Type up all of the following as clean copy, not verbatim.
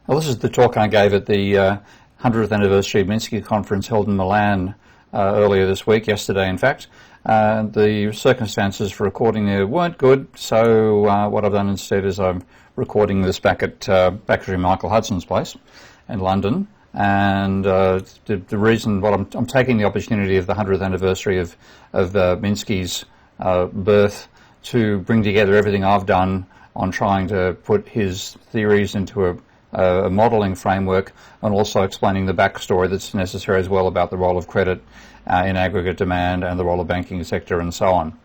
Well, this is the talk I gave at the 100th anniversary Minsky conference held in Milan earlier this week, yesterday in fact. The circumstances for recording there weren't good, so what I've done instead is I'm recording this back at Michael Hudson's place in London. And the reason, I'm taking the opportunity of the 100th anniversary of Minsky's birth to bring together everything I've done on trying to put his theories into a modelling framework, and also explaining the backstory that's necessary as well about the role of credit in aggregate demand and the role of banking sector and so on.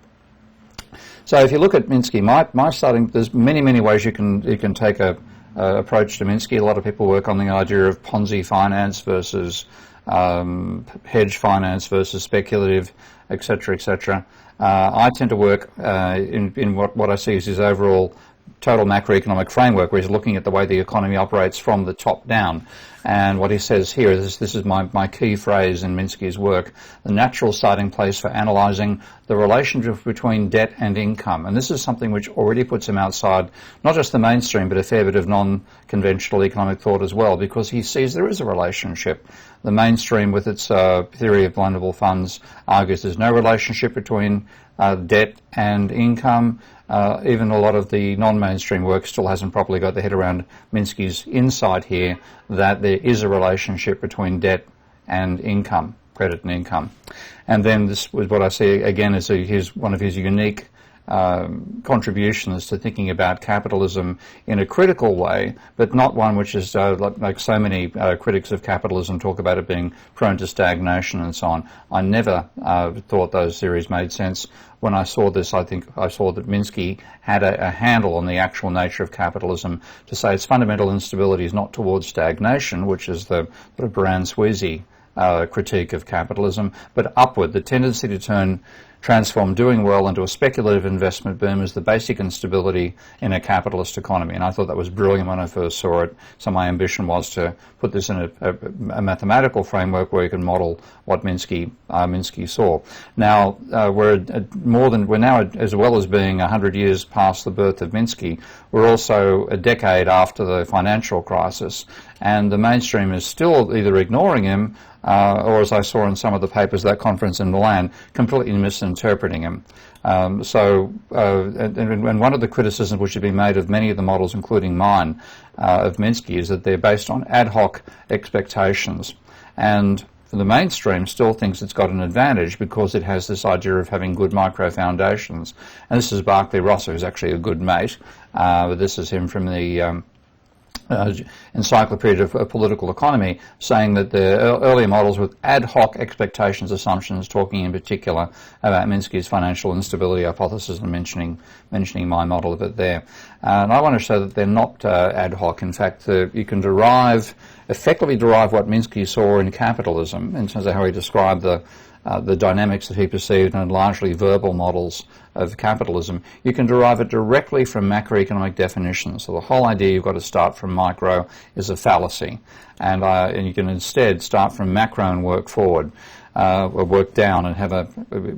So if you look at Minsky, my starting, there's many ways you can take a approach to Minsky. A lot of people work on the idea of Ponzi finance versus hedge finance versus speculative, etc., etc. I tend to work in what I see as his overall total macroeconomic framework, where he's looking at the way the economy operates from the top down. And what he says here is, this is my key phrase in Minsky's work, the natural starting place for analysing the relationship between debt and income. And this is something which already puts him outside not just the mainstream, but a fair bit of non-conventional economic thought as well, because he sees there is a relationship. The mainstream, with its theory of blendable funds, argues there's no relationship between debt and income. Even a lot of the non-mainstream work still hasn't properly got their head around Minsky's insight here, that there is a relationship between debt and income, credit and income. And then this was what I see again as one of his unique contributions to thinking about capitalism in a critical way, but not one which is like so many critics of capitalism talk about it being prone to stagnation and so on. I never thought those theories made sense. When I saw this, I think I saw that Minsky had a handle on the actual nature of capitalism, to say its fundamental instability is not towards stagnation, which is the Baran-Sweezy critique of capitalism, but upward. The tendency to transform doing well into a speculative investment boom is the basic instability in a capitalist economy. And I thought that was brilliant when I first saw it. So my ambition was to put this in a mathematical framework where you can model what Minsky saw. Now we're now, as well as being 100 years past the birth of Minsky, we're also a decade after the financial crisis, and the mainstream is still either ignoring him or, as I saw in some of the papers at that conference in Milan, completely misinterpreting him. And one of the criticisms which have been made of many of the models, including mine, of Minsky, is that they're based on ad hoc expectations. And the mainstream still thinks it's got an advantage because it has this idea of having good micro foundations. And this is Barclay Rosser, who's actually a good mate. But this is him from the Encyclopedia of Political Economy, saying that the earlier models with ad hoc expectations assumptions, talking in particular about Minsky's financial instability hypothesis, and mentioning my model of it there. And I want to show that they're not ad hoc. In fact, you can effectively derive what Minsky saw in capitalism in terms of how he described the dynamics that he perceived in largely verbal models of capitalism. You can derive it directly from macroeconomic definitions. So the whole idea you've got to start from micro is a fallacy, and you can instead start from macro and work forward. Or work down and have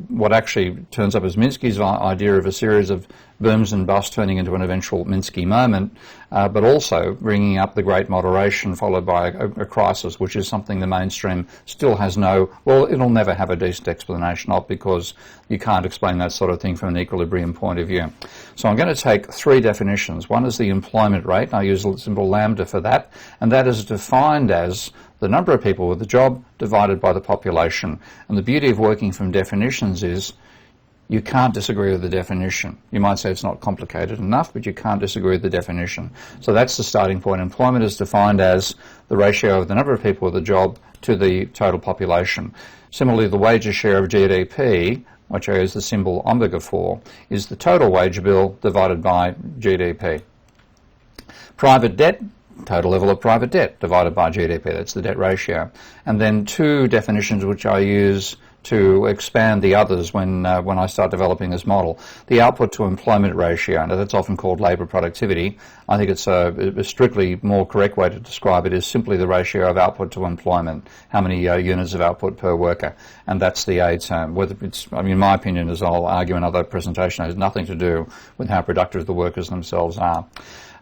what actually turns up as Minsky's idea of a series of booms and busts turning into an eventual Minsky moment, but also bringing up the great moderation followed by a crisis, which is something the mainstream still has it'll never have a decent explanation of, because you can't explain that sort of thing from an equilibrium point of view. So I'm going to take three definitions. One is the employment rate, and I use the symbol lambda for that, and that is defined as the number of people with a job divided by the population. And the beauty of working from definitions is you can't disagree with the definition. You might say it's not complicated enough, but you can't disagree with the definition. So that's the starting point. Employment is defined as the ratio of the number of people with a job to the total population. Similarly, the wages share of GDP, which I use the symbol omega for, is the total wage bill divided by GDP. Private debt, total level of private debt divided by GDP, that's the debt ratio. And then two definitions which I use to expand the others when I start developing this model. The output to employment ratio, now that's often called labour productivity. I think it's a strictly more correct way to describe it is simply the ratio of output to employment, how many units of output per worker, and that's the A term. Whether it's, in my opinion, as I'll argue in another presentation, has nothing to do with how productive the workers themselves are.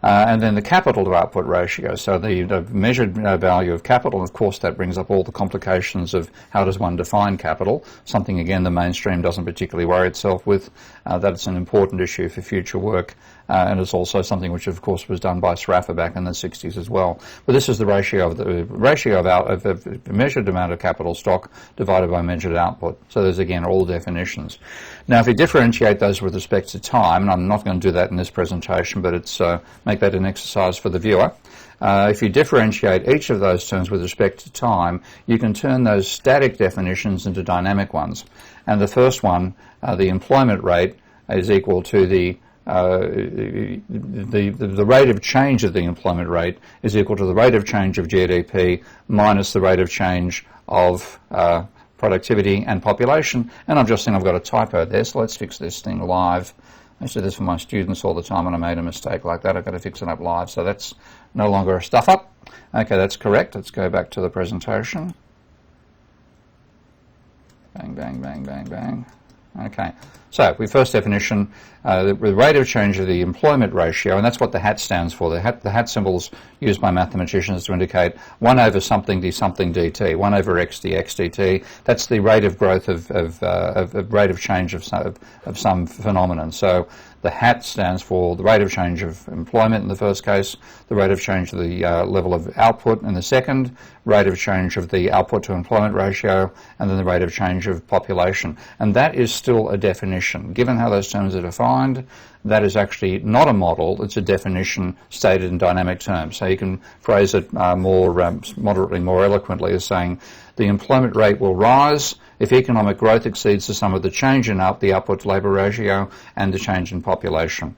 And then the capital to output ratio, so the measured value of capital, and of course that brings up all the complications of how does one define capital, something again the mainstream doesn't particularly worry itself with. That's an important issue for future work, and it's also something which of course was done by Sraffa back in the 60s as well. But this is the ratio of measured amount of capital stock divided by measured output. So there's again all definitions. Now if you differentiate those with respect to time, and I'm not going to do that in this presentation, but it's make that an exercise for the viewer. If you differentiate each of those terms with respect to time, you can turn those static definitions into dynamic ones. And the first one, the employment rate, is equal to the rate of change of the employment rate is equal to the rate of change of GDP minus the rate of change of productivity and population. And I'm just saying I've got a typo there, so let's fix this thing live. I used to do this for my students all the time when I made a mistake like that. I've got to fix it up live, so that's no longer a stuff up. Okay, that's correct. Let's go back to the presentation. Bang, bang, bang, bang, bang. Okay, so the first definition, the rate of change of the employment ratio, and that's what the hat stands for. The hat symbol's used by mathematicians to indicate 1 over something d something dt, 1 over x dx dt. That's the rate of growth of rate of change of some phenomenon. So the hat stands for the rate of change of employment in the first case, the rate of change of the level of output in the second, rate of change of the output to employment ratio, and then the rate of change of population. And that is still a definition. Given how those terms are defined, that is actually not a model, it's a definition stated in dynamic terms. So you can phrase it moderately more eloquently as saying the employment rate will rise if economic growth exceeds the sum of the change in the output to labour ratio and the change in population.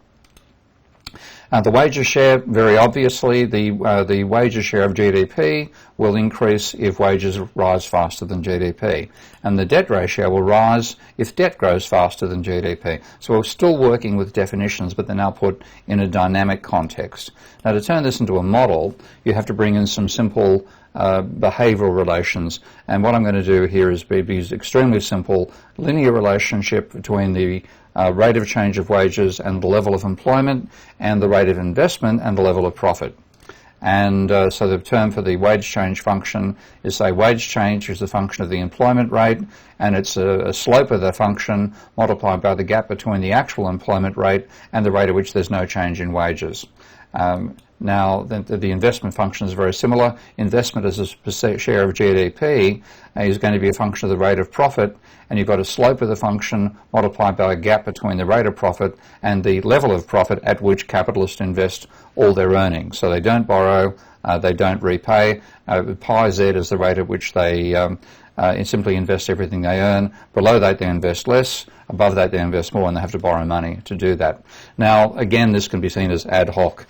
The wages share, very obviously, the wages share of GDP will increase if wages rise faster than GDP. And the debt ratio will rise if debt grows faster than GDP. So we're still working with definitions, but they're now put in a dynamic context. Now to turn this into a model, you have to bring in some simple behavioral relations. And what I'm going to do here is use extremely simple linear relationship between the rate of change of wages and the level of employment, and the rate of investment and the level of profit. And so the term for the wage change function is, say, wage change is a function of the employment rate, and it's a slope of the function multiplied by the gap between the actual employment rate and the rate at which there's no change in wages. Now, the investment function is very similar. Investment as a share of GDP is going to be a function of the rate of profit, and you've got a slope of the function multiplied by a gap between the rate of profit and the level of profit at which capitalists invest all their earnings. So they don't borrow, they don't repay. Pi z is the rate at which they simply invest everything they earn. Below that they invest less, above that they invest more, and they have to borrow money to do that. Now again, this can be seen as ad hoc.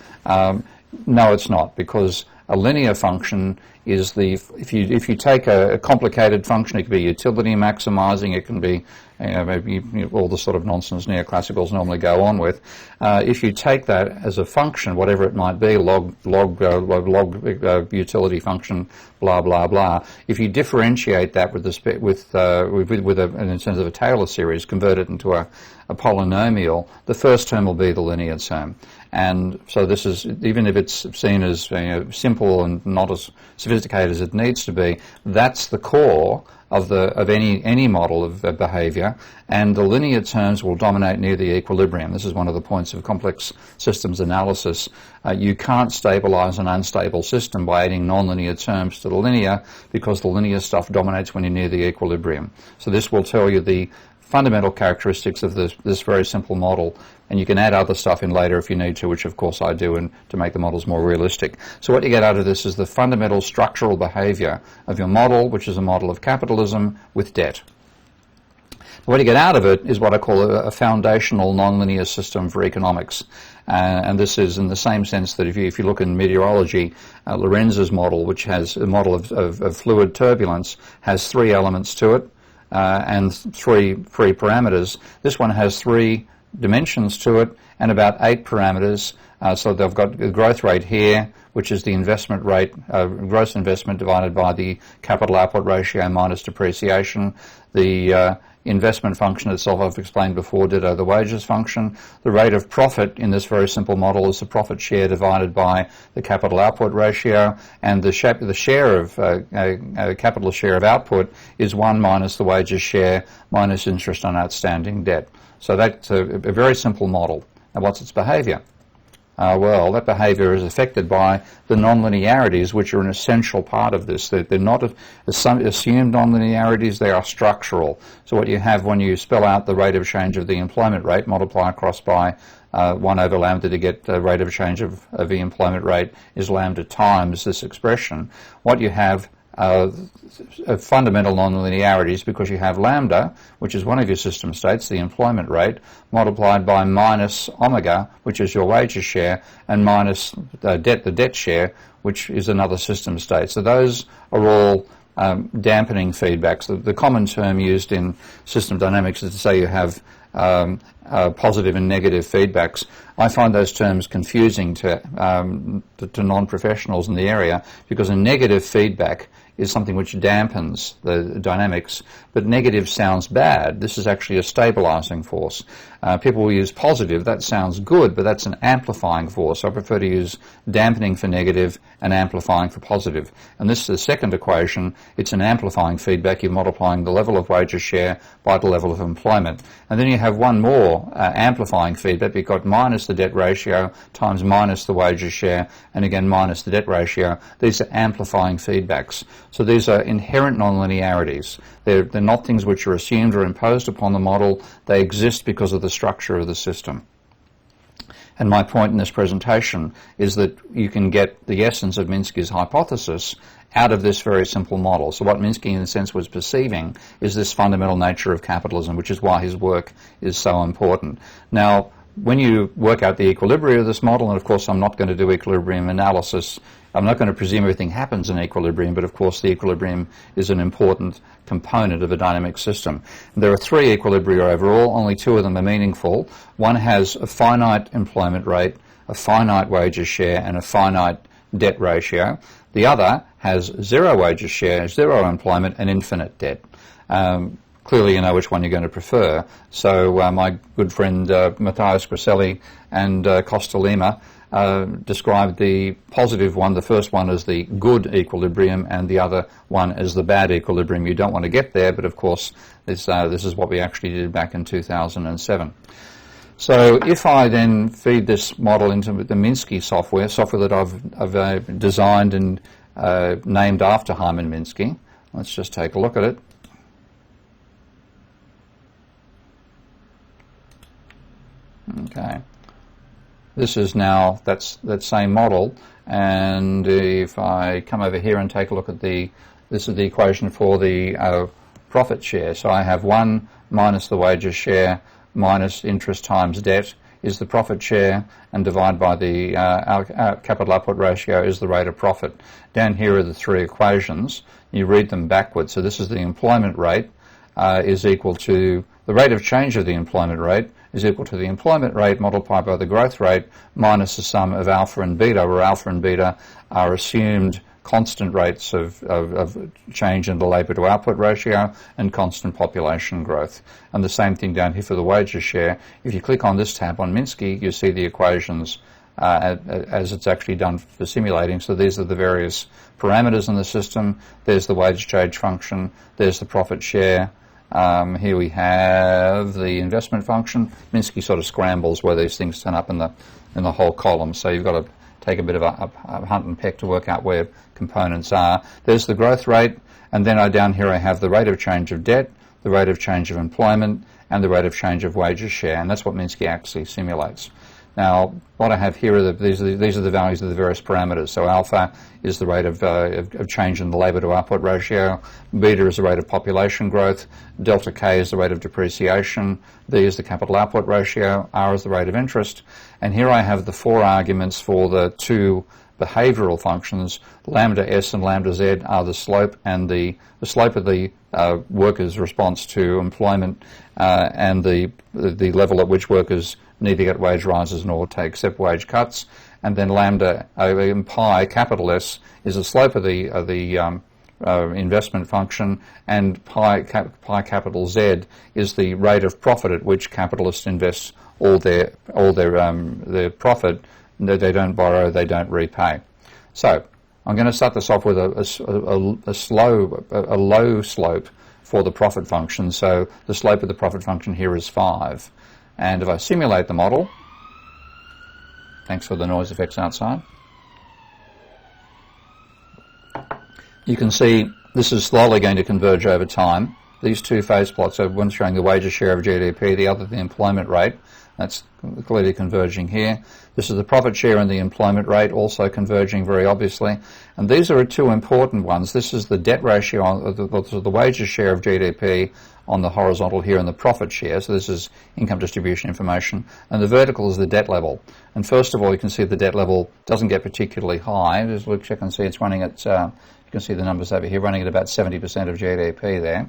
No, it's not, because a linear function is if you take a complicated function, it can be utility maximizing, it can be maybe all the sort of nonsense neoclassicals normally go on with. If you take that as a function, whatever it might be, log utility function, blah blah blah. If you differentiate that in terms of a Taylor series, convert it into a polynomial, the first term will be the linear term. And so this is, even if it's seen as simple and not as sophisticated as it needs to be, that's the core of any model of behaviour, and the linear terms will dominate near the equilibrium. This is one of the points of complex systems analysis. You can't stabilise an unstable system by adding nonlinear terms to the linear, because the linear stuff dominates when you're near the equilibrium. So this will tell you the fundamental characteristics of this very simple model, and you can add other stuff in later if you need to, which of course I do, and to make the models more realistic. So what you get out of this is the fundamental structural behaviour of your model, which is a model of capitalism with debt. What you get out of it is what I call a foundational nonlinear system for economics. And this is in the same sense that if you look in meteorology, Lorenz's model, which has a model of fluid turbulence, has 3 elements to it. And three parameters. This one has 3 dimensions to it and about 8 parameters. So they've got the growth rate here, which is the investment rate, gross investment divided by the capital output ratio minus depreciation. The investment function itself I've explained before, ditto the wages function. The rate of profit in this very simple model is the profit share divided by the capital output ratio, and the share of capital share of output is 1 minus the wages share minus interest on outstanding debt. So that's a very simple model. Now what's its behaviour? Well, that behaviour is affected by the nonlinearities, which are an essential part of this. They're not assumed nonlinearities, they are structural. So what you have when you spell out the rate of change of the employment rate, multiply across by 1 over lambda to get the rate of change of the employment rate is lambda times this expression. What you have fundamental nonlinearities, because you have lambda, which is one of your system states, the employment rate, multiplied by minus omega, which is your wages share, and minus the debt share, which is another system state. So those are all dampening feedbacks. The common term used in system dynamics is to say you have positive and negative feedbacks. I find those terms confusing to non-professionals in the area, because a negative feedback is something which dampens the dynamics, but negative sounds bad. This is actually a stabilizing force. People will use positive, that sounds good, but that's an amplifying force. I prefer to use dampening for negative and amplifying for positive. And this is the second equation. It's an amplifying feedback. You're multiplying the level of wages share by the level of employment. And then you have one more amplifying feedback. You've got minus the debt ratio times minus the wages share, and again minus the debt ratio. These are amplifying feedbacks. So these are inherent nonlinearities. They're not things which are assumed or imposed upon the model. They exist because of the structure of the system. And my point in this presentation is that you can get the essence of Minsky's hypothesis out of this very simple model. So what Minsky, in a sense, was perceiving is this fundamental nature of capitalism, which is why his work is so important. Now, when you work out the equilibrium of this model, and of course I'm not going to do equilibrium analysis, I'm not going to presume everything happens in equilibrium, but of course the equilibrium is an important component of a dynamic system. And there are 3 equilibria overall, only 2 of them are meaningful. One has a finite employment rate, a finite wages share, and a finite debt ratio. The other has 0 wages share, 0 employment, and infinite debt. Clearly you know which one you're going to prefer. So my good friend Matthias Griselli and Costa Lima described the positive one, the first one as the good equilibrium, and the other one as the bad equilibrium. You don't want to get there, but of course this is what we actually did back in 2007. So if I then feed this model into the Minsky software that I've designed and named after Hyman Minsky, let's just take a look at it. Okay, this is now that same model, and if I come over here and take a look at this is the equation for the profit share. So I have 1 minus the wages share minus interest times debt is the profit share, and divide by the our capital output ratio is the rate of profit. Down here are the 3 equations. You read them backwards. So this is the employment rate is equal to the rate of change of the employment rate is equal to the employment rate multiplied by the growth rate minus the sum of alpha and beta, where alpha and beta are assumed constant rates of change in the labour to output ratio and constant population growth. And the same thing down here for the wages share. If you click on this tab on Minsky, you see the equations as it's actually done for simulating. So these are the various parameters in the system. There's the wage change function. There's the profit share. Here we have the investment function. Minsky sort of scrambles where these things turn up in the whole column, so you've got to take a bit of a hunt and peck to work out where components are. There's the growth rate, and then down here I have the rate of change of debt, the rate of change of employment, and the rate of change of wages share, and that's what Minsky actually simulates. Now, what I have here are these are the values of the various parameters. So alpha is the rate of change in the labour to output ratio, beta is the rate of population growth, delta K is the rate of depreciation, D is the capital output ratio, R is the rate of interest, and here I have the 4 arguments for the 2 behavioural functions. Lambda S and lambda Z are the slope, and the slope of the workers' response to employment and the level at which workers neither get wage rises nor take step wage cuts. And then lambda pi, capital S, is the slope of the investment function, and pi capital Z is the rate of profit at which capitalists invest all their profit. They don't borrow, they don't repay. So I'm going to start this off with a low slope for the profit function. So the slope of the profit function here is 5. And if I simulate the model, thanks for the noise effects outside, you can see this is slowly going to converge over time. These two phase plots are one showing the wages share of GDP, the other the employment rate. That's clearly converging here. This is the profit share and the employment rate, also converging very obviously. And these are two important ones. This is the debt ratio, the wages share of GDP on the horizontal here, and the profit share. So this is income distribution information. And the vertical is the debt level. And first of all, you can see the debt level doesn't get particularly high. Just look, check and see it's running at, you can see the numbers over here, running at about 70% of GDP there.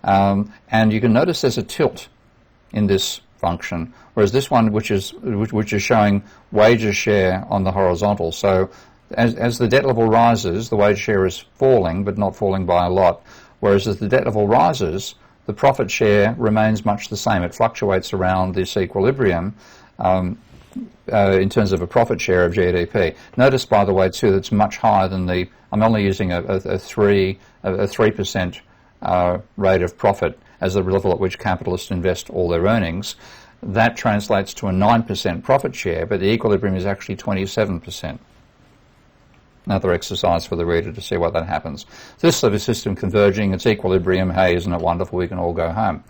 And you can notice there's a tilt in this function, whereas this one, which is showing wages share on the horizontal. So as the debt level rises, the wage share is falling, but not falling by a lot. Whereas as the debt level rises, the profit share remains much the same. It fluctuates around this equilibrium in terms of a profit share of GDP. Notice, by the way, too, that's much higher than the. I'm only using a 3% rate of profit as the level at which capitalists invest all their earnings. That translates to a 9% profit share, but the equilibrium is actually 27%. Another exercise for the reader to see what that happens. This sort of system converging, it's equilibrium, hey, isn't it wonderful, we can all go home.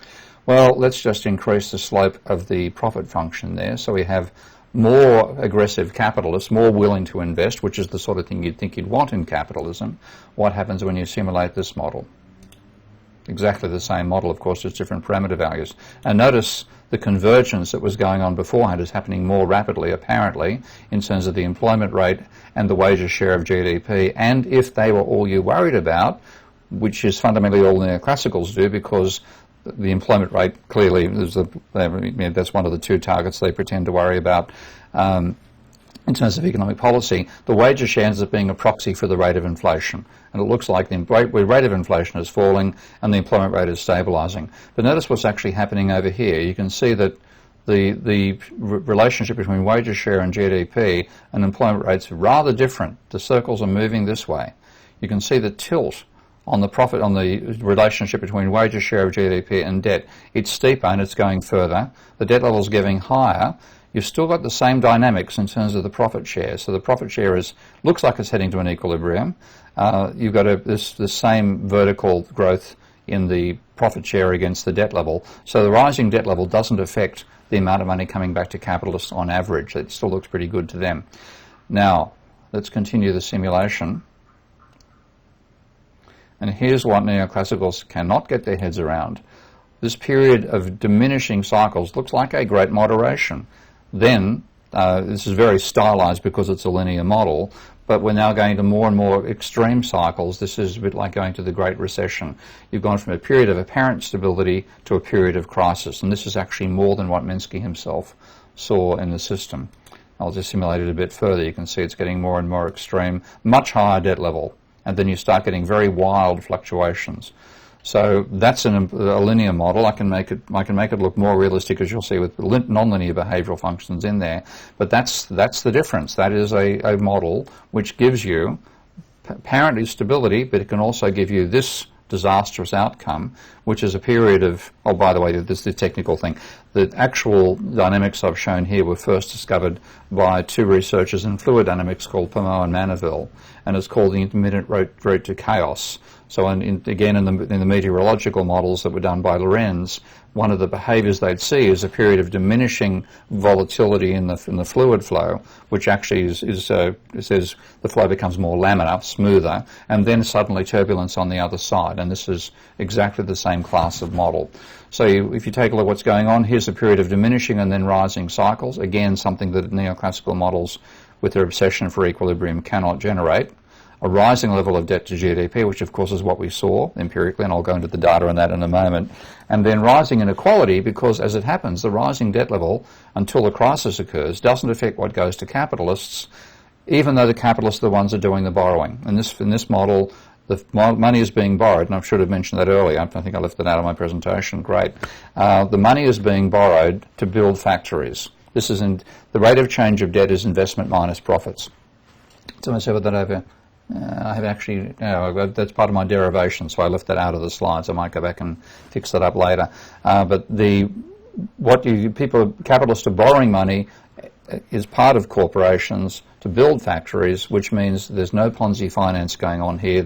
Well, let's just increase the slope of the profit function there, so we have more aggressive capitalists, more willing to invest, which is the sort of thing you'd think you'd want in capitalism. What happens when you simulate this model? Exactly the same model, of course, just different parameter values. And notice the convergence that was going on beforehand is happening more rapidly, apparently, in terms of the employment rate and the wages share of GDP. And if they were all you worried about, which is fundamentally all neoclassicals do, because the employment rate clearly is that's one of the two targets they pretend to worry about. In terms of economic policy, the wages share ends up being a proxy for the rate of inflation. And it looks like the rate of inflation is falling and the employment rate is stabilising. But notice what's actually happening over here. You can see that the relationship between wages share and GDP and employment rates are rather different. The circles are moving this way. You can see the tilt on the profit, on the relationship between wages share of GDP and debt. It's steeper and it's going further. The debt level is getting higher. You've still got the same dynamics in terms of the profit share. So the profit share looks like it's heading to an equilibrium. You've got the same vertical growth in the profit share against the debt level. So the rising debt level doesn't affect the amount of money coming back to capitalists on average. It still looks pretty good to them. Now, let's continue the simulation. And here's what neoclassicals cannot get their heads around. This period of diminishing cycles looks like a great moderation. Then, this is very stylized because it's a linear model, but we're now going to more and more extreme cycles. This is a bit like going to the Great Recession. You've gone from a period of apparent stability to a period of crisis, and this is actually more than what Minsky himself saw in the system. I'll just simulate it a bit further. You can see it's getting more and more extreme, much higher debt level, and then you start getting very wild fluctuations. So that's a linear model. I can make it look more realistic, as you'll see, with nonlinear behavioral functions in there. But that's the difference. That is a model which gives you apparently stability, but it can also give you this disastrous outcome, which is a period of, oh, by the way, this is the technical thing. The actual dynamics I've shown here were first discovered by two researchers in fluid dynamics called Pommeau and Manivelle, and it's called the intermittent route to chaos. So again, in the meteorological models that were done by Lorenz, one of the behaviours they'd see is a period of diminishing volatility in the fluid flow, which actually says the flow becomes more laminar, smoother, and then suddenly turbulence on the other side. And this is exactly the same class of model. So if you take a look at what's going on, here's a period of diminishing and then rising cycles. Again, something that neoclassical models, with their obsession for equilibrium, cannot generate. A rising level of debt to GDP, which of course is what we saw empirically, and I'll go into the data on that in a moment, and then rising inequality, because as it happens, the rising debt level, until a crisis occurs, doesn't affect what goes to capitalists, even though the capitalists are the ones that are doing the borrowing. In this model, The money is being borrowed, and I should have mentioned that earlier. I think I left that out of my presentation. Great. The money is being borrowed to build factories. This is the rate of change of debt is investment minus profits. So I said that over. I have actually, that's part of my derivation, so I left that out of the slides. I might go back and fix that up later. But capitalists are borrowing money is part of corporations to build factories, which means there's no Ponzi finance going on here.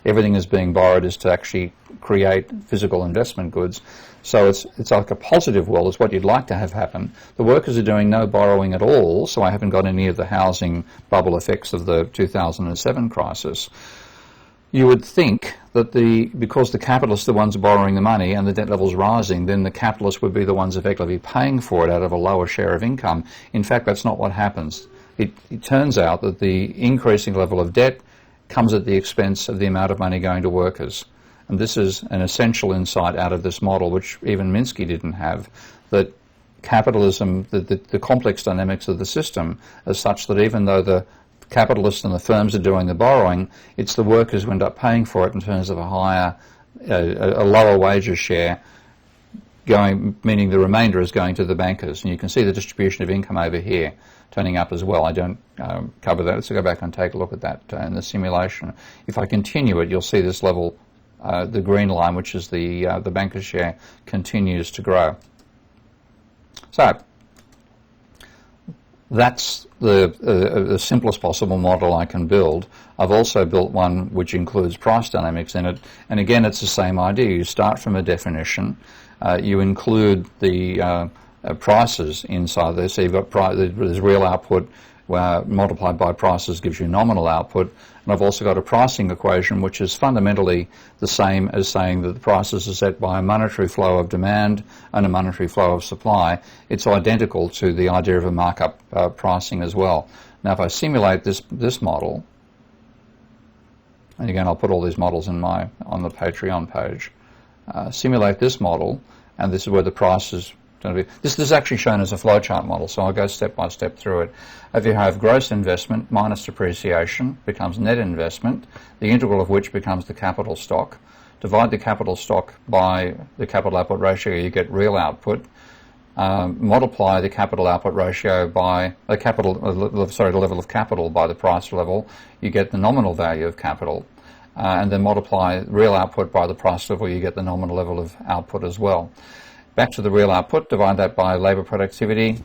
Everything is being borrowed is to actually create physical investment goods. So it's like a positive world. It's what you'd like to have happen. The workers are doing no borrowing at all, so I haven't got any of the housing bubble effects of the 2007 crisis. You would think that because the capitalists are the ones borrowing the money and the debt level's rising, then the capitalists would be the ones effectively paying for it out of a lower share of income. In fact, that's not what happens. It turns out that the increasing level of debt comes at the expense of the amount of money going to workers. And this is an essential insight out of this model, which even Minsky didn't have, that capitalism, the complex dynamics of the system are such that even though the capitalists and the firms are doing the borrowing, it's the workers who end up paying for it in terms of a lower wages share, meaning the remainder is going to the bankers. And you can see the distribution of income over here turning up as well. I don't cover that. Let's go back and take a look at that in the simulation. If I continue it, you'll see this level, the green line, which is the bankers' share, continues to grow. So that's the simplest possible model I can build. I've also built one which includes price dynamics in it, and again it's the same idea. You start from a definition, you include the prices inside there, so you've got there's real output multiplied by prices gives you nominal output, and I've also got a pricing equation which is fundamentally the same as saying that the prices are set by a monetary flow of demand and a monetary flow of supply. It's identical to the idea of a markup pricing as well. Now if I simulate this model, and again I'll put all these models on the Patreon page, simulate this model, and this is where the price is going to be. This is actually shown as a flowchart model, so I'll go step by step through it. If you have gross investment minus depreciation becomes net investment, the integral of which becomes the capital stock. Divide the capital stock by the capital output ratio, you get real output. Multiply the capital output ratio by the level of capital by the price level, you get the nominal value of capital. And then multiply real output by the price level, you get the nominal level of output as well. Back to the real output, divide that by labour productivity,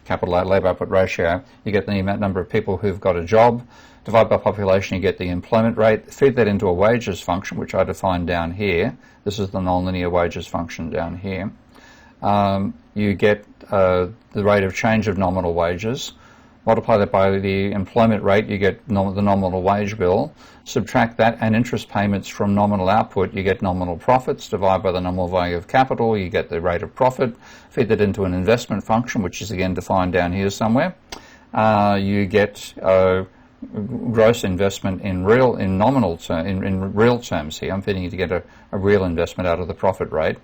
capital labour output ratio, you get the number of people who've got a job. Divide by population, you get the employment rate. Feed that into a wages function, which I define down here. This is the nonlinear wages function down here. You get the rate of change of nominal wages. Multiply that by the employment rate, you get the nominal wage bill. Subtract that and interest payments from nominal output, you get nominal profits. Divide by the nominal value of capital, you get the rate of profit. Feed that into an investment function, which is again defined down here somewhere. You get gross investment in real terms here. I'm feeding you to get a real investment out of the profit rate.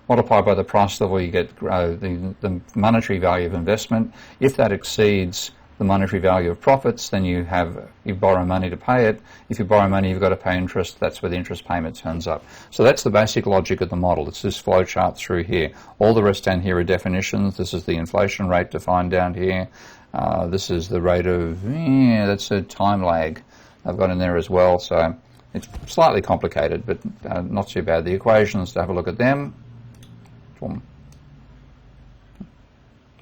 Multiply by the price level, you get the monetary value of investment. If that exceeds the monetary value of profits, then you borrow money to pay it. If you borrow money, you've got to pay interest. That's where the interest payment turns up. So that's the basic logic of the model. It's this flow chart through here. All the rest down here are definitions. This is the inflation rate defined down here. This is the rate of, that's a time lag I've got in there as well. So it's slightly complicated, but not too bad. The equations, to have a look at them.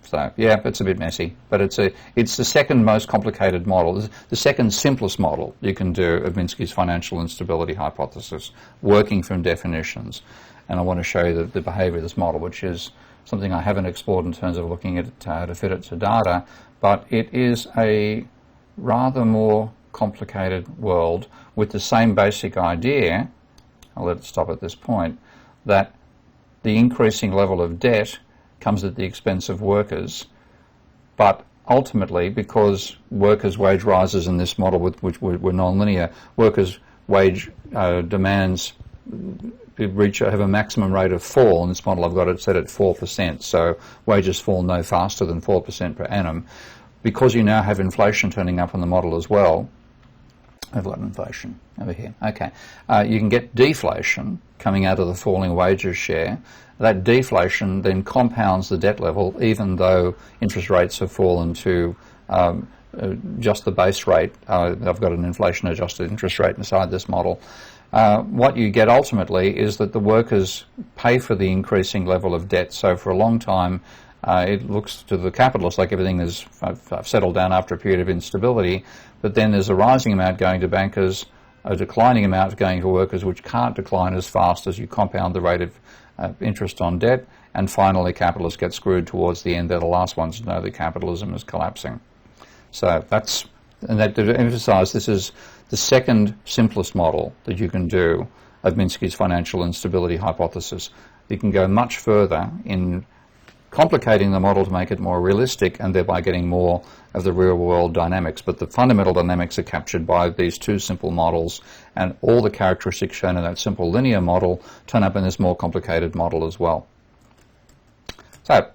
So yeah, it's a bit messy, but it's the second most complicated model, the second simplest model you can do of Minsky's financial instability hypothesis, working from definitions. And I want to show you the behavior of this model, which is something I haven't explored in terms of looking at how to fit it to data, but it is a rather more complicated world with the same basic idea. I'll let it stop at this point, that the increasing level of debt comes at the expense of workers, but ultimately, because workers' wage rises in this model, which were non-linear, workers' wage demands have a maximum rate of fall. In this model, I've got it set at 4%, so wages fall no faster than 4% per annum. Because you now have inflation turning up on the model as well, I've got inflation over here. Okay. You can get deflation coming out of the falling wages share. That deflation then compounds the debt level, even though interest rates have fallen to just the base rate. I've got an inflation-adjusted interest rate inside this model. What you get ultimately is that the workers pay for the increasing level of debt. So for a long time, it looks to the capitalists like everything is settled down after a period of instability, but then there's a rising amount going to bankers, a declining amount going to workers, which can't decline as fast as you compound the rate of interest on debt, and finally capitalists get screwed towards the end. They're the last ones to know that capitalism is collapsing. So that's, and that to emphasize, this is the second simplest model that you can do of Minsky's financial instability hypothesis. You can go much further in complicating the model to make it more realistic and thereby getting more of the real world dynamics. But the fundamental dynamics are captured by these two simple models, and all the characteristics shown in that simple linear model turn up in this more complicated model as well. So,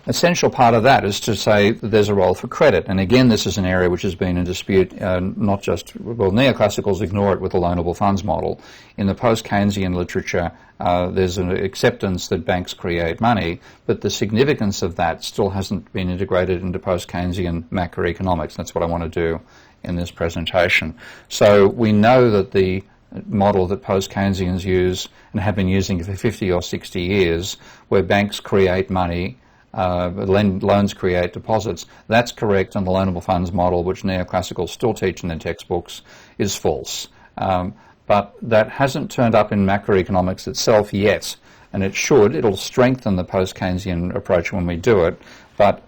essential part of that is to say that there's a role for credit, and again this is an area which has been in dispute, not just, well, neoclassicals ignore it with the loanable funds model. In the post-Keynesian literature there's an acceptance that banks create money, but the significance of that still hasn't been integrated into post-Keynesian macroeconomics. That's what I want to do in this presentation. So we know that the model that post-Keynesians use and have been using for 50 or 60 years, where banks create money, loans create deposits, that's correct, and the loanable funds model, which neoclassicals still teach in their textbooks, is false. But that hasn't turned up in macroeconomics itself yet, and it should. It'll strengthen the post-Keynesian approach when we do it, but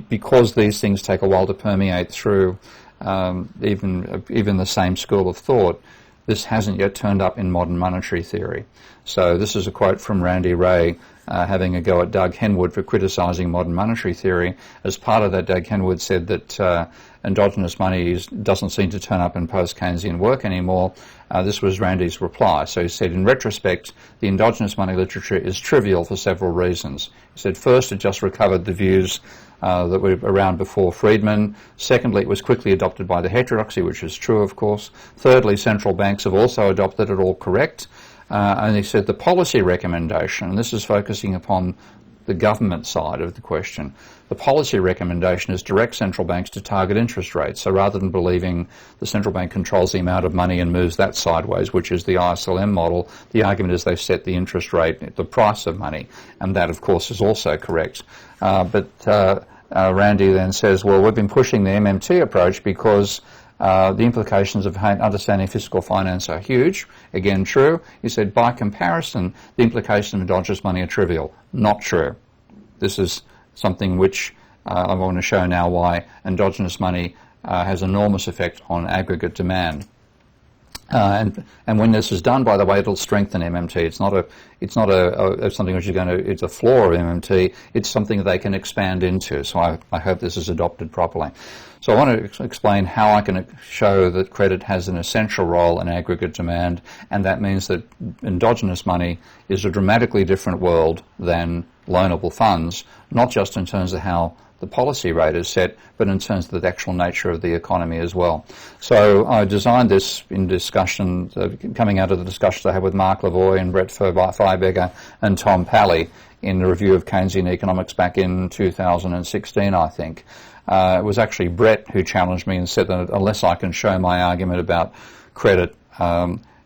because these things take a while to permeate through even the same school of thought, this hasn't yet turned up in modern monetary theory. So this is a quote from Randy Ray having a go at Doug Henwood for criticising modern monetary theory. As part of that, Doug Henwood said that endogenous money doesn't seem to turn up in post-Keynesian work anymore. This was Randy's reply. So he said, in retrospect, the endogenous money literature is trivial for several reasons. He said, first, it just recovered the views that were around before Friedman. Secondly, it was quickly adopted by the heterodoxy, which is true, of course. Thirdly, central banks have also adopted it, all correct. And he said the policy recommendation, and this is focusing upon the government side of the question, the policy recommendation is direct central banks to target interest rates. So rather than believing the central bank controls the amount of money and moves that sideways, which is the ISLM model, the argument is they set the interest rate at the price of money, and that, of course, is also correct. But Randy then says, well, we've been pushing the MMT approach because the implications of understanding fiscal finance are huge. Again, true. He said, by comparison, the implications of endogenous money are trivial. Not true. This is something which I want to show now why endogenous money has enormous effect on aggregate demand. And when this is done, by the way, it'll strengthen MMT. It's not something which is going to, it's a flaw of MMT. It's something that they can expand into. So I hope this is adopted properly. So I want to explain how I can show that credit has an essential role in aggregate demand, and that means that endogenous money is a dramatically different world than loanable funds, not just in terms of how the policy rate is set, but in terms of the actual nature of the economy as well. So I designed this in discussion, coming out of the discussions I had with Mark Lavoie and Brett Feiberger and Tom Pally in the review of Keynesian economics back in 2016, I think. It was actually Brett who challenged me and said that unless I can show my argument about credit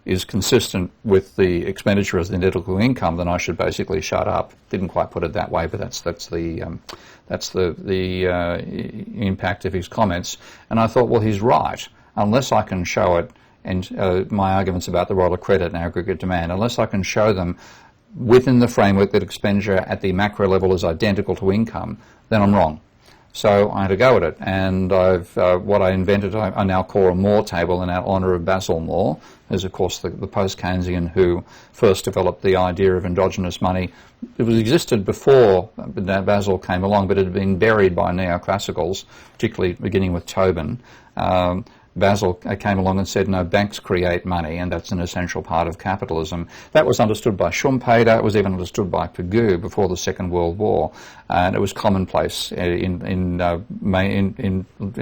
is consistent with the expenditure as the identical income, then I should basically shut up. Didn't quite put it that way, but that's the impact of his comments. And I thought, well, he's right. Unless I can show it, and my arguments about the role of credit and aggregate demand, unless I can show them within the framework that expenditure at the macro level is identical to income, then I'm wrong. So I had to go at it, and what I invented I now call a Moore table in honour of Basil Moore, who's of course the post-Keynesian who first developed the idea of endogenous money. It existed before Basil came along, but it had been buried by neoclassicals, particularly beginning with Tobin. Basel came along and said, no, banks create money, and that's an essential part of capitalism. That was understood by Schumpeter. It was even understood by Pigou before the Second World War, and it was commonplace in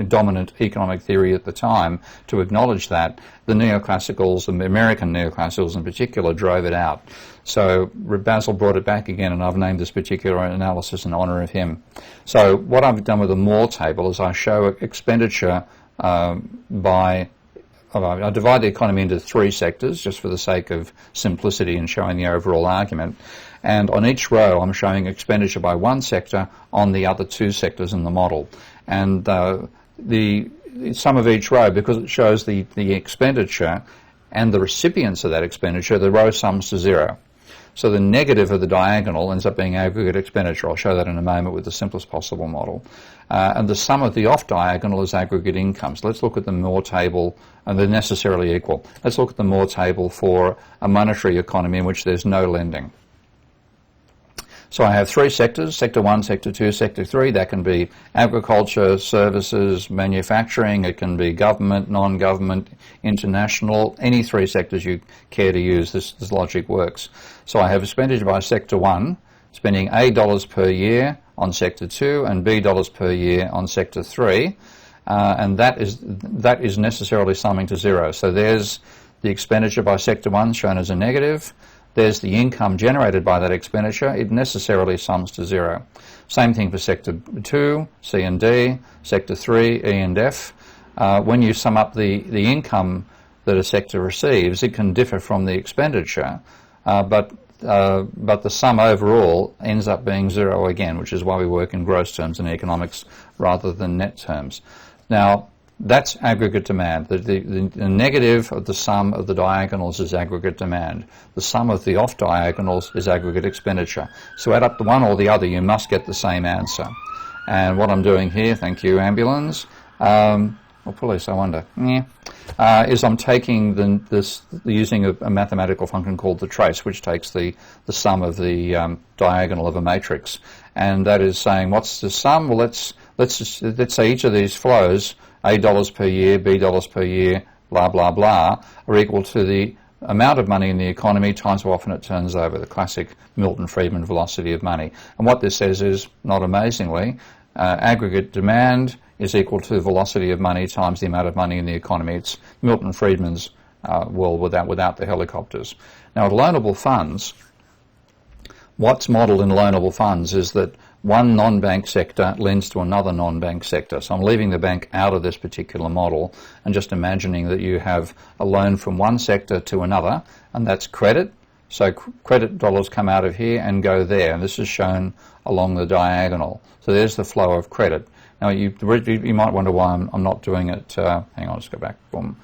dominant economic theory at the time to acknowledge that. The neoclassicals, the American neoclassicals in particular, drove it out. So Basel brought it back again, and I've named this particular analysis in honour of him. So what I've done with the Moore table is I show expenditure I divide the economy into three sectors just for the sake of simplicity and showing the overall argument. And on each row I'm showing expenditure by one sector on the other two sectors in the model. And the sum of each row, because it shows the expenditure and the recipients of that expenditure, the row sums to zero. So the negative of the diagonal ends up being aggregate expenditure. I'll show that in a moment with the simplest possible model. And the sum of the off-diagonal is aggregate income. So let's look at the Moore table, and they're necessarily equal. Let's look at the Moore table for a monetary economy in which there's no lending. So I have three sectors, Sector 1, Sector 2, Sector 3. That can be agriculture, services, manufacturing. It can be government, non-government, international. Any three sectors you care to use, this logic works. So I have expenditure by Sector 1, spending A dollars per year on Sector 2 and B dollars per year on Sector 3. And that is necessarily summing to zero. So there's the expenditure by Sector 1 shown as a negative. There's the income generated by that expenditure. It necessarily sums to zero. Same thing for Sector 2, C and D, Sector 3, E and F. When you sum up the income that a sector receives, it can differ from the expenditure, but the sum overall ends up being zero again, which is why we work in gross terms in economics rather than net terms. Now, that's aggregate demand. The negative of the sum of the diagonals is aggregate demand. The sum of the off diagonals is aggregate expenditure. So add up the one or the other, you must get the same answer. And what I'm doing here, thank you, ambulance, or police, I wonder, is I'm taking using a mathematical function called the trace, which takes the sum of the diagonal of a matrix. And that is saying, what's the sum? Well, let's say each of these flows, A dollars per year, B dollars per year, blah, blah, blah, are equal to the amount of money in the economy times how often it turns over, the classic Milton Friedman velocity of money. And what this says is, not amazingly, aggregate demand is equal to the velocity of money times the amount of money in the economy. It's Milton Friedman's world without the helicopters. Now, at loanable funds, what's modelled in loanable funds is that one non-bank sector lends to another non-bank sector. So I'm leaving the bank out of this particular model and just imagining that you have a loan from one sector to another, and that's credit. So credit dollars come out of here and go there, and this is shown along the diagonal. So there's the flow of credit. Now you might wonder why I'm not doing it, hang on, let's go back. I'm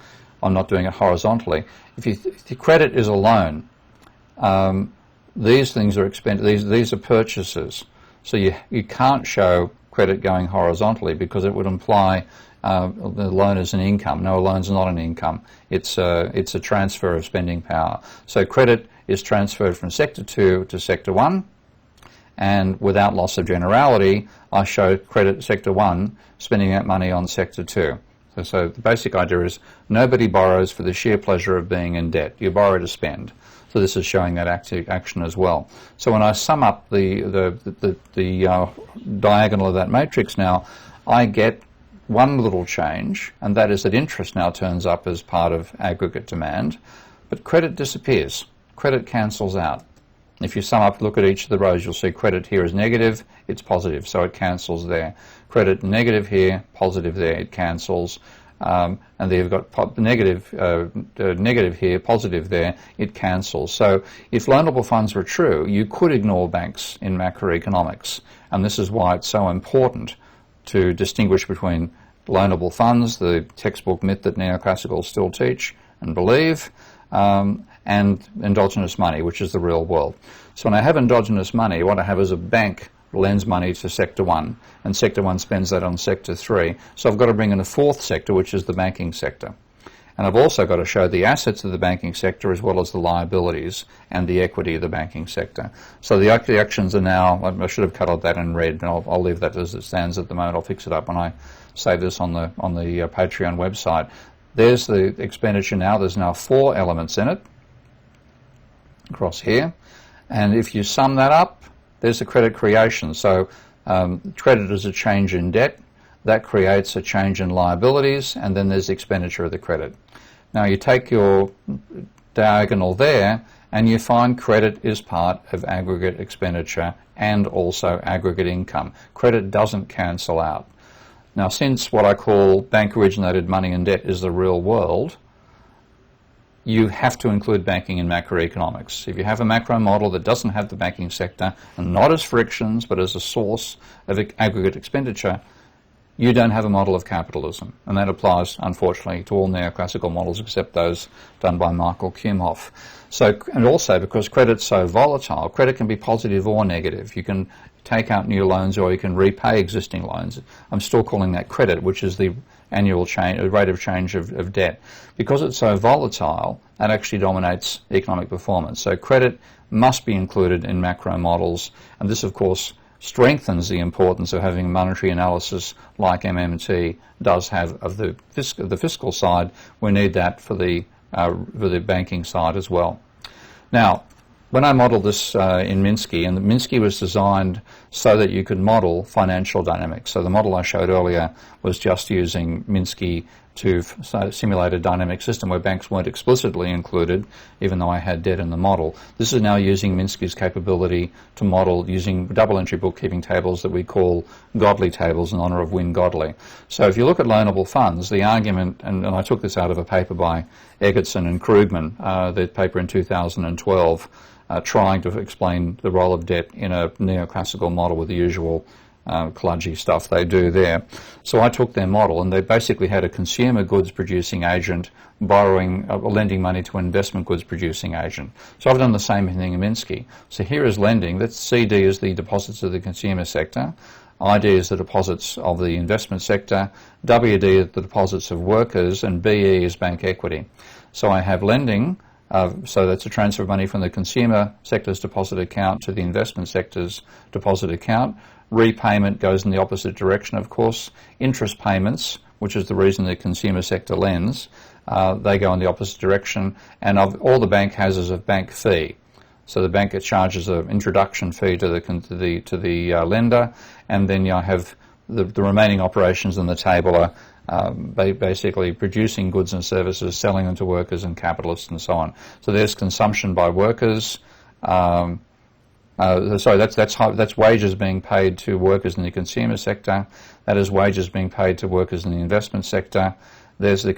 not doing it horizontally. If the credit is a loan, these things are these are purchases. So you can't show credit going horizontally because it would imply the loan is an income. No, a loan's not an income. It's a transfer of spending power. So credit is transferred from Sector 2 to Sector 1, and without loss of generality, I show credit Sector 1 spending that money on Sector 2. So the basic idea is nobody borrows for the sheer pleasure of being in debt. You borrow to spend. So this is showing that action as well. So when I sum up the diagonal of that matrix now, I get one little change, and that is that interest now turns up as part of aggregate demand, but credit disappears. Credit cancels out. If you sum up, look at each of the rows, you'll see credit here is negative, it's positive, so it cancels there. Credit negative here, positive there, it cancels. And then you've got negative here, positive there, it cancels. So if loanable funds were true, you could ignore banks in macroeconomics. And this is why it's so important to distinguish between loanable funds, the textbook myth that neoclassicals still teach and believe, and endogenous money, which is the real world. So when I have endogenous money, what I have is a bank lends money to Sector 1, and Sector 1 spends that on Sector 3. So I've got to bring in a fourth sector, which is the banking sector. And I've also got to show the assets of the banking sector as well as the liabilities and the equity of the banking sector. So the actions are now, I should have coloured that in red, and I'll leave that as it stands at the moment. I'll fix it up when I save this on the Patreon website. There's the expenditure now. There's now 4 elements in it across here. And if you sum that up, there's the credit creation. So credit is a change in debt. That creates a change in liabilities, and then there's the expenditure of the credit. Now you take your diagonal there, and you find credit is part of aggregate expenditure and also aggregate income. Credit doesn't cancel out. Now, since what I call bank-originated money and debt is the real world, you have to include banking in macroeconomics. If you have a macro model that doesn't have the banking sector, and not as frictions, but as a source of aggregate expenditure, you don't have a model of capitalism. And that applies, unfortunately, to all neoclassical models except those done by Michael Kumhof. So, and also because credit's so volatile, credit can be positive or negative. You can take out new loans or you can repay existing loans. I'm still calling that credit, which is the annual rate of change of debt. Because it's so volatile, that actually dominates economic performance. So credit must be included in macro models, and this, of course, strengthens the importance of having monetary analysis like MMT does have of the fiscal side. We need that for the banking side as well. Now, when I modeled this in Minsky, and Minsky was designed so that you could model financial dynamics. So the model I showed earlier was just using Minsky to simulate a dynamic system where banks weren't explicitly included, even though I had debt in the model. This is now using Minsky's capability to model using double-entry bookkeeping tables that we call Godley tables in honor of Wynne Godley. So if you look at loanable funds, the argument, and I took this out of a paper by Eggertson and Krugman, their paper in 2012, trying to explain the role of debt in a neoclassical model with the usual kludgy stuff they do there. So I took their model, and they basically had a consumer goods producing agent lending money to an investment goods producing agent. So I've done the same thing in Minsky. So here is lending. That CD is the deposits of the consumer sector. ID is the deposits of the investment sector. WD is the deposits of workers, and BE is bank equity. So I have lending. So that's a transfer of money from the consumer sector's deposit account to the investment sector's deposit account. Repayment goes in the opposite direction, of course. Interest payments, which is the reason the consumer sector lends, they go in the opposite direction. And all the bank has is a bank fee. So the bank charges an introduction fee to the lender, and then you have the remaining operations in the table are basically producing goods and services, selling them to workers and capitalists and so on. So there's consumption by workers. That's wages being paid to workers in the consumer sector. That is wages being paid to workers in the investment sector. There's the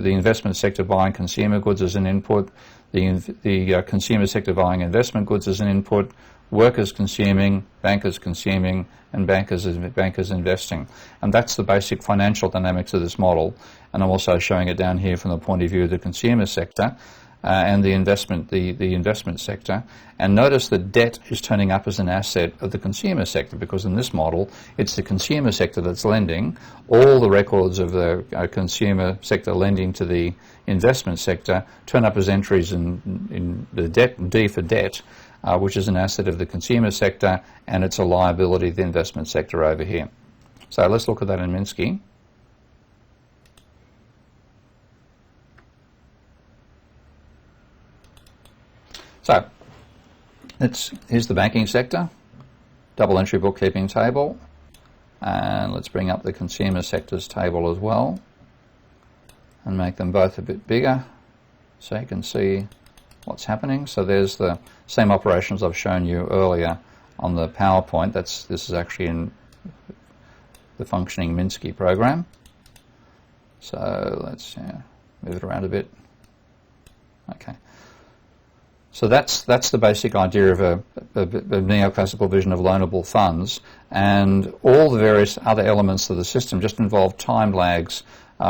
investment sector buying consumer goods as an input. The consumer sector buying investment goods as an input. Workers consuming, bankers consuming, and bankers investing. And that's the basic financial dynamics of this model. And I'm also showing it down here from the point of view of the consumer sector and the investment sector. And notice that debt is turning up as an asset of the consumer sector, because in this model it's the consumer sector that's lending. All the records of the consumer sector lending to the investment sector turn up as entries in the debt, D for debt, which is an asset of the consumer sector, and it's a liability of the investment sector over here. So let's look at that in Minsky. So here's the banking sector, double entry bookkeeping table, and let's bring up the consumer sector's table as well and make them both a bit bigger so you can see what's happening. So there's the same operations I've shown you earlier on the PowerPoint. This is actually in the functioning Minsky program. So let's move it around a bit. Okay. So that's the basic idea of a neoclassical vision of loanable funds, and all the various other elements of the system just involve time lags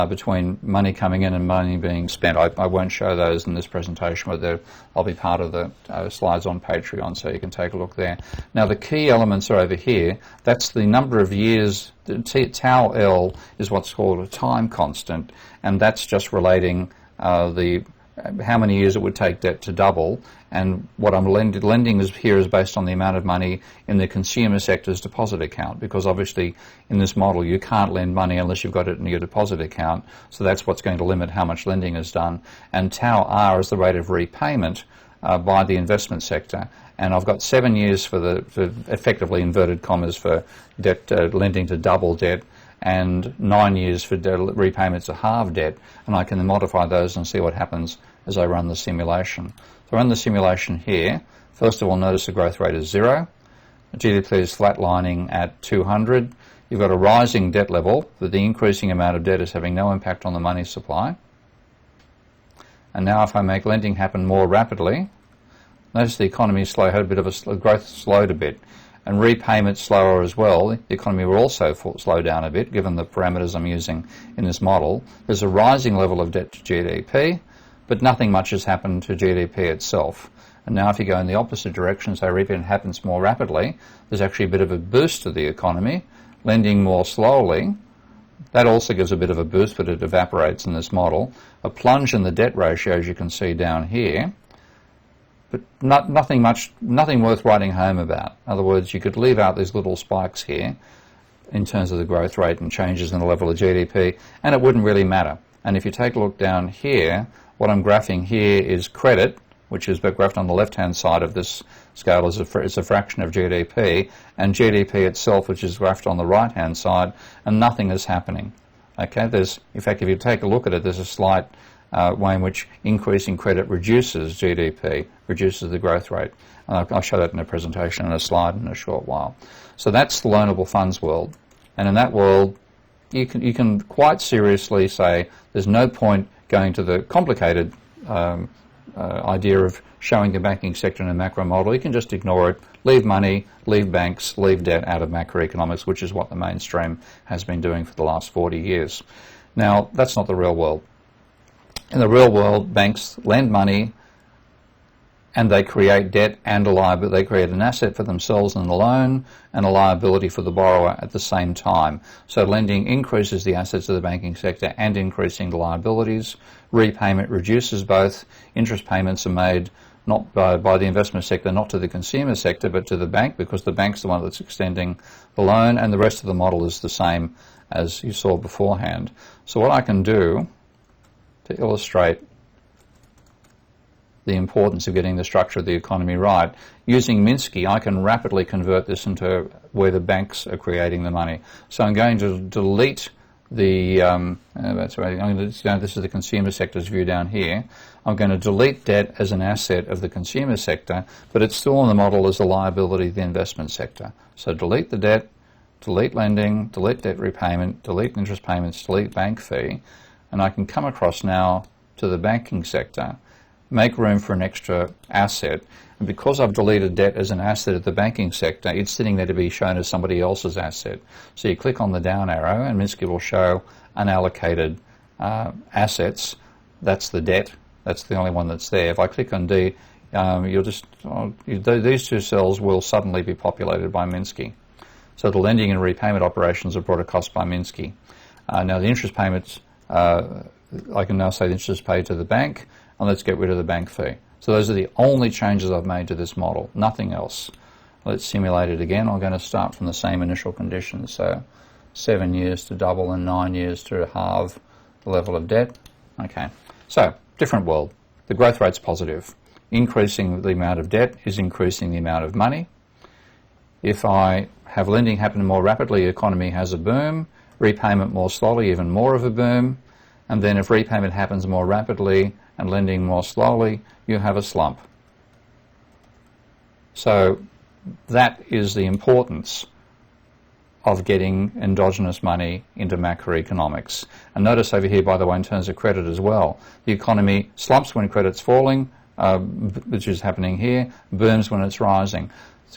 between money coming in and money being spent. I won't show those in this presentation, but I'll be part of the slides on Patreon, so you can take a look there. Now the key elements are over here. That's the number of years. Tau L is what's called a time constant, and that's just relating the how many years it would take debt to double, and what I'm lending here is based on the amount of money in the consumer sector's deposit account, because obviously in this model you can't lend money unless you've got it in your deposit account, so that's what's going to limit how much lending is done. And tau R is the rate of repayment by the investment sector. And I've got 7 years for effectively inverted commas for debt lending to double debt, and 9 years for repayments to halve debt, and I can modify those and see what happens as I run the simulation. So I run the simulation here. First of all, notice the growth rate is 0. GDP is flatlining at 200. You've got a rising debt level, but the increasing amount of debt is having no impact on the money supply. And now if I make lending happen more rapidly, notice the economy had a bit of a growth slowed a bit, and repayment slower as well. The economy will also slow down a bit given the parameters I'm using in this model. There's a rising level of debt to GDP, but nothing much has happened to GDP itself. And now if you go in the opposite direction, so repayment happens more rapidly, there's actually a bit of a boost to the economy, lending more slowly. That also gives a bit of a boost, but it evaporates in this model. A plunge in the debt ratio, as you can see down here, but nothing worth writing home about. In other words, you could leave out these little spikes here in terms of the growth rate and changes in the level of GDP, and it wouldn't really matter. And if you take a look down here, what I'm graphing here is credit, which is graphed on the left-hand side of this scale is a fraction of GDP, and GDP itself, which is graphed on the right-hand side, and nothing is happening. Okay, in fact, if you take a look at it, there's a slight way in which increasing credit reduces GDP, reduces the growth rate. I'll show that in a presentation in a slide in a short while. So that's the loanable funds world. And in that world, you can quite seriously say there's no point going to the complicated idea of showing the banking sector in a macro model. You can just ignore it, leave money, leave banks, leave debt out of macroeconomics, which is what the mainstream has been doing for the last 40 years. Now, that's not the real world. In the real world, banks lend money and they create debt and a liability. They create an asset for themselves in the loan and a liability for the borrower at the same time. So lending increases the assets of the banking sector and increasing the liabilities. Repayment reduces both. Interest payments are made not by the investment sector, not to the consumer sector, but to the bank, because the bank's the one that's extending the loan, and the rest of the model is the same as you saw beforehand. So what I can do to illustrate the importance of getting the structure of the economy right, using Minsky, I can rapidly convert this into where the banks are creating the money. So I'm going to delete the, that's right, this is the consumer sector's view down here. I'm going to delete debt as an asset of the consumer sector, but it's still in the model as a liability of the investment sector. So delete the debt, delete lending, delete debt repayment, delete interest payments, delete bank fee, and I can come across now to the banking sector, make room for an extra asset, and because I've deleted debt as an asset of the banking sector, it's sitting there to be shown as somebody else's asset. So you click on the down arrow and Minsky will show unallocated assets. That's the debt. That's the only one that's there. If I click on D, these two cells will suddenly be populated by Minsky. So the lending and repayment operations are brought across by Minsky. Now the interest payments, I can now say the interest is paid to the bank, and let's get rid of the bank fee. So those are the only changes I've made to this model, nothing else. Let's simulate it again. I'm going to start from the same initial conditions. So 7 years to double and 9 years to halve the level of debt. Okay, so different world. The growth rate's positive. Increasing the amount of debt is increasing the amount of money. If I have lending happen more rapidly, the economy has a boom. Repayment more slowly, even more of a boom. And then if repayment happens more rapidly and lending more slowly, you have a slump. So that is the importance of getting endogenous money into macroeconomics. And notice over here, by the way, in terms of credit as well, the economy slumps when credit's falling, which is happening here, booms when it's rising.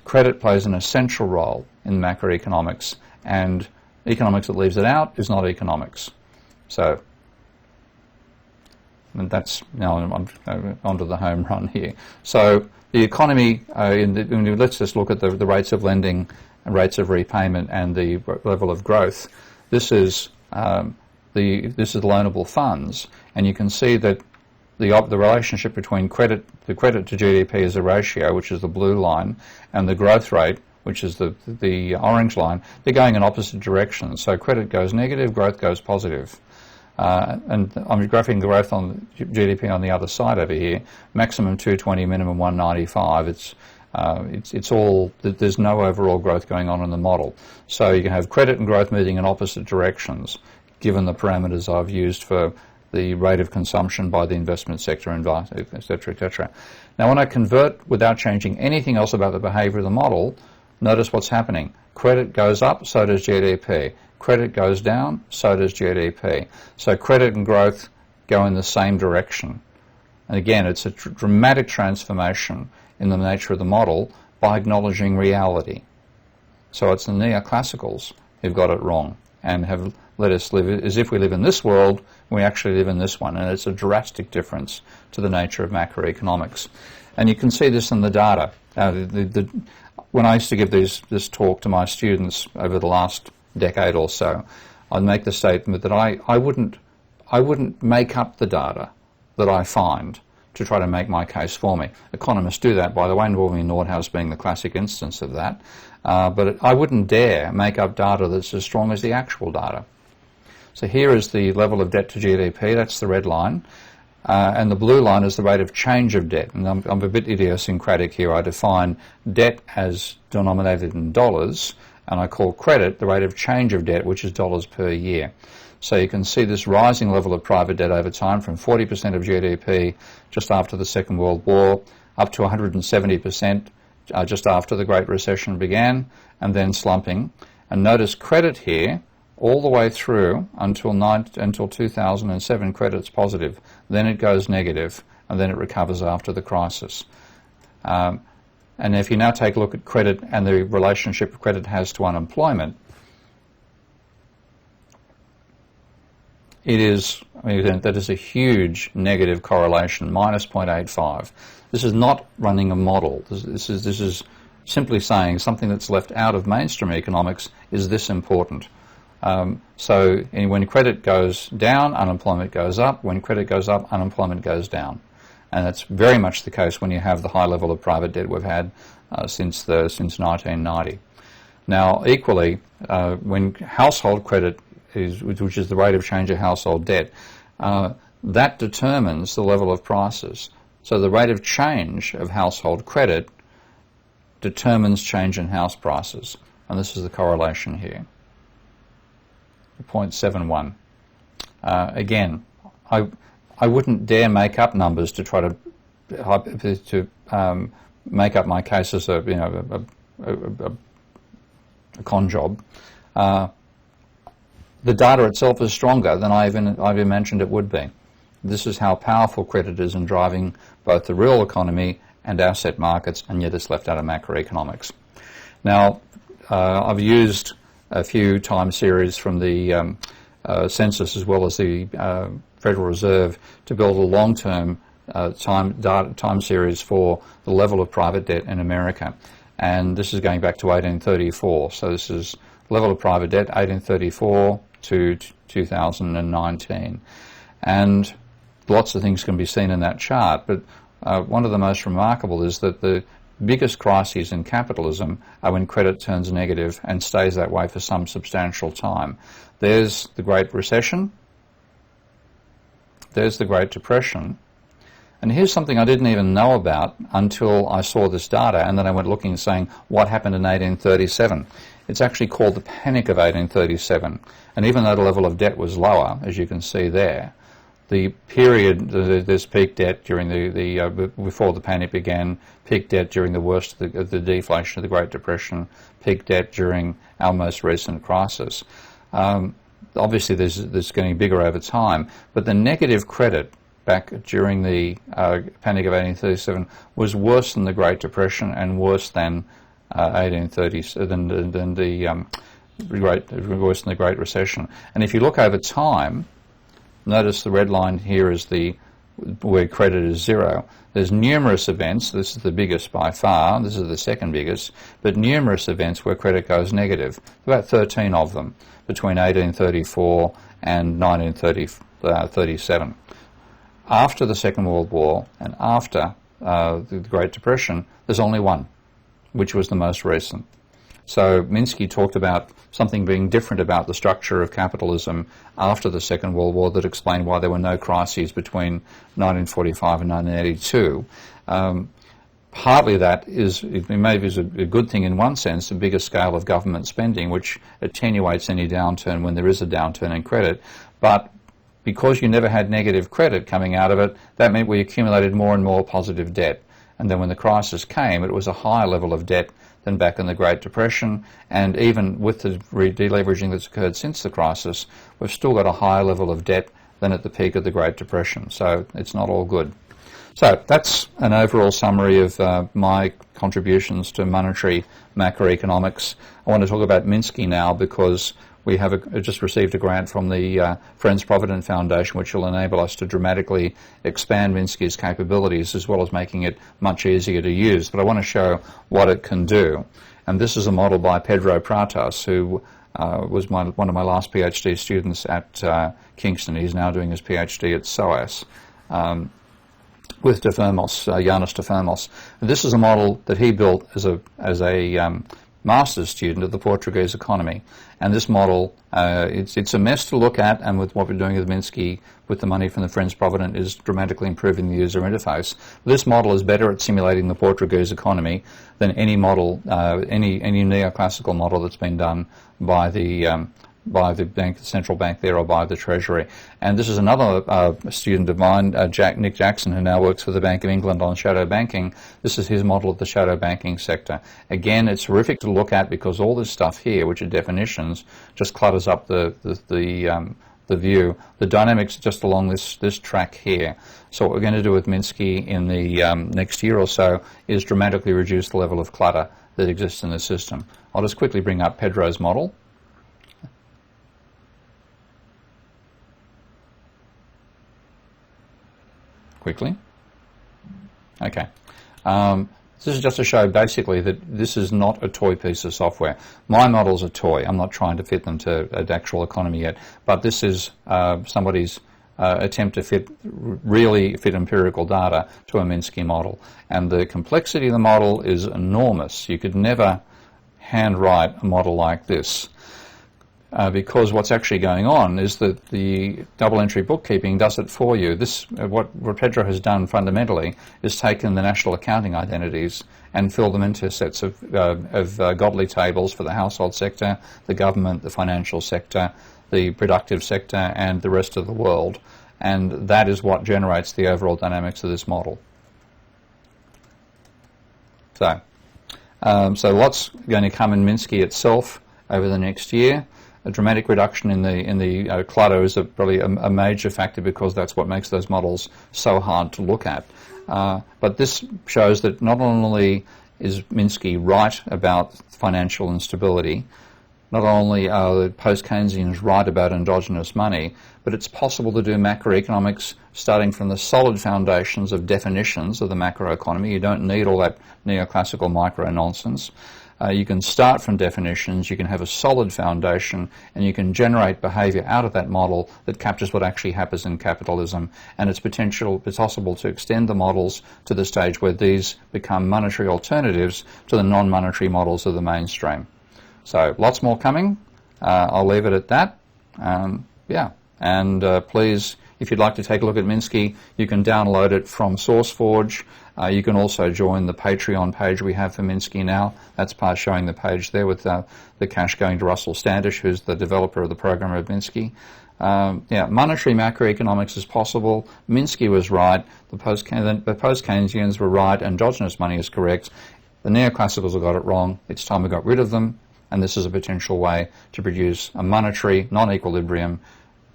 Credit plays an essential role in macroeconomics, and economics that leaves it out is not economics. So, and that's now I'm onto the home run here. So the economy, let's just look at the rates of lending and rates of repayment and the level of growth. This is loanable funds, and you can see that the relationship between the credit to GDP is a ratio, which is the blue line, and the growth rate, which is the orange line. They're going in opposite directions. So credit goes negative, growth goes positive. And I'm graphing the growth on GDP on the other side over here. Maximum 220, minimum 195. It's all, there's no overall growth going on in the model. So you can have credit and growth moving in opposite directions, given the parameters I've used for the rate of consumption by the investment sector, et cetera, et cetera. Now, when I convert without changing anything else about the behavior of the model, notice what's happening. Credit goes up, so does GDP. Credit goes down, so does GDP. So credit and growth go in the same direction. And again, it's a dramatic transformation in the nature of the model by acknowledging reality. So it's the neoclassicals who've got it wrong and have let us live as if we live in this world, we actually live in this one. And it's a drastic difference to the nature of macroeconomics. And you can see this in the data. When I used to give this talk to my students over the last decade or so, I'd make the statement that I wouldn't make up the data that I find to try to make my case for me. Economists do that, by the way, involving Nordhaus being the classic instance of that. But I wouldn't dare make up data that's as strong as the actual data. So here is the level of debt to GDP, that's the red line. And the blue line is the rate of change of debt. And I'm a bit idiosyncratic here. I define debt as denominated in dollars, and I call credit the rate of change of debt, which is dollars per year. So you can see this rising level of private debt over time from 40% of GDP just after the Second World War up to 170% just after the Great Recession began, and then slumping. And notice credit here all the way through until 2007, credit's positive. Then it goes negative, and then it recovers after the crisis. And if you now take a look at credit and the relationship credit has to unemployment, it is, that is a huge negative correlation, minus 0.85. This is not running a model. This is simply saying something that's left out of mainstream economics is this important. So when credit goes down, unemployment goes up. When credit goes up, unemployment goes down. And that's very much the case when you have the high level of private debt we've had since 1990. Now, equally, when household credit which is the rate of change of household debt, that determines the level of prices. So the rate of change of household credit determines change in house prices. And this is the correlation here. 0.71. Again, I wouldn't dare make up numbers to try to make up my case as a con job. The data itself is stronger than I've imagined it would be. This is how powerful credit is in driving both the real economy and asset markets, and yet it's left out of macroeconomics. Now, I've used a few time series from the census as well as the Federal Reserve to build a long-term time series for the level of private debt in America. And this is going back to 1834. So this is level of private debt, 1834 to 2019. And lots of things can be seen in that chart, but one of the most remarkable is that the biggest crises in capitalism are when credit turns negative and stays that way for some substantial time. There's the Great Recession, there's the Great Depression, and here's something I didn't even know about until I saw this data, and then I went looking and saying, what happened in 1837? It's actually called the Panic of 1837, and even though the level of debt was lower, as you can see there, the period, there's peak debt during before the panic began, peak debt during the worst of the deflation of the Great Depression, peak debt during our most recent crisis. Obviously, there's getting bigger over time, but the negative credit back during the Panic of 1837 was worse than the Great Depression and worse than 1830 than the worse than the Great Recession. And if you look over time, notice the red line here is where credit is zero. There's numerous events, this is the biggest by far, this is the second biggest, but numerous events where credit goes negative, about 13 of them between 1834 and 1937. after the Second World War and after the Great Depression, there's only one, which was the most recent. So Minsky talked about something being different about the structure of capitalism after the Second World War that explained why there were no crises between 1945 and 1982. Partly that is, maybe is a good thing in one sense, a bigger scale of government spending, which attenuates any downturn when there is a downturn in credit. But because you never had negative credit coming out of it, that meant we accumulated more and more positive debt. And then when the crisis came, it was a higher level of debt than back in the Great Depression. And even with the deleveraging that's occurred since the crisis, we've still got a higher level of debt than at the peak of the Great Depression. So it's not all good. So that's an overall summary of my contributions to monetary macroeconomics. I want to talk about Minsky now because we have just received a grant from the Friends Provident Foundation, which will enable us to dramatically expand Minsky's capabilities as well as making it much easier to use. But I want to show what it can do. And this is a model by Pedro Pratas, who was one of my last PhD students at Kingston. He's now doing his PhD at SOAS. With De Firmos, Yanis De Firmos. And this is a model that he built as a master's student of the Portuguese economy. And this model, it's a mess to look at, and with what we're doing with Minsky, with the money from the Friends Provident, is dramatically improving the user interface. This model is better at simulating the Portuguese economy than any model, any neoclassical model that's been done by the central bank there or by the Treasury. And this is another student of mine, Nick Jackson, who now works for the Bank of England on shadow banking. This is his model of the shadow banking sector. Again, it's horrific to look at because all this stuff here, which are definitions, just clutters up the view. The dynamics just along this track here. So what we're going to do with Minsky in the next year or so is dramatically reduce the level of clutter that exists in the system. I'll just quickly bring up Pedro's model. Quickly. Okay. This is just to show basically that this is not a toy piece of software. My model's a toy. I'm not trying to fit them to an actual economy yet, but this is somebody's attempt to really fit empirical data to a Minsky model. And the complexity of the model is enormous. You could never handwrite a model like this. Because what's actually going on is that the double entry bookkeeping does it for you. What Pedro has done fundamentally is taken the national accounting identities and filled them into sets of godly tables for the household sector, the government, the financial sector, the productive sector, and the rest of the world. And that is what generates the overall dynamics of this model. So what's going to come in Minsky itself over the next year? A dramatic reduction in the clutter is probably a major factor because that's what makes those models so hard to look at. But this shows that not only is Minsky right about financial instability, not only are the post-Keynesians right about endogenous money, but it's possible to do macroeconomics starting from the solid foundations of definitions of the macroeconomy. You don't need all that neoclassical micro nonsense. You can start from definitions, you can have a solid foundation, and you can generate behaviour out of that model that captures what actually happens in capitalism. And it's possible to extend the models to the stage where these become monetary alternatives to the non-monetary models of the mainstream. So lots more coming. I'll leave it at that. Please, if you'd like to take a look at Minsky, you can download it from SourceForge. You can also join the Patreon page we have for Minsky now. That's part showing the page there with the cash going to Russell Standish, who's the developer of the program of Minsky. Monetary macroeconomics is possible. Minsky was right. The post-Keynesians were right. Endogenous money is correct. The neoclassicals have got it wrong. It's time we got rid of them. And this is a potential way to produce a monetary, non-equilibrium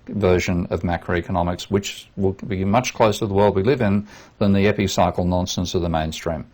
version of macroeconomics, which will be much closer to the world we live in than the epicycle nonsense of the mainstream.